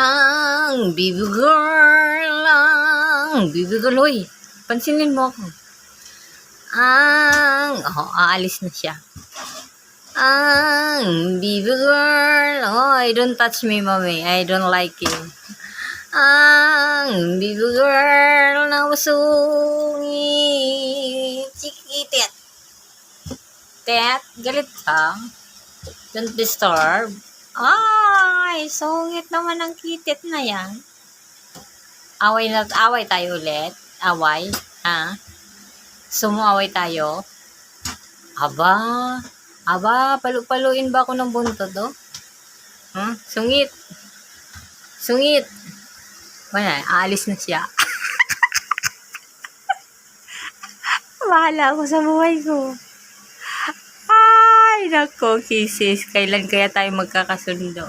Ang baby girl, uy, pansinin mo ako. Aalis na siya. Ang baby girl, don't touch me, mommy, I don't like you. Ang baby girl na masungit, chikitit. Tet, galit ka? Don't disturb. Ay, sungit naman ang kitit na yan. Away tayo ulit. Away, ha? Sumuaway tayo. Aba, palu-paluin ba ako ng buntod, oh? Sungit. Wala, aalis na siya. Bahala ako sa buhay ko. Ay, nako, kisses. Kailan kaya tayo magkakasundo?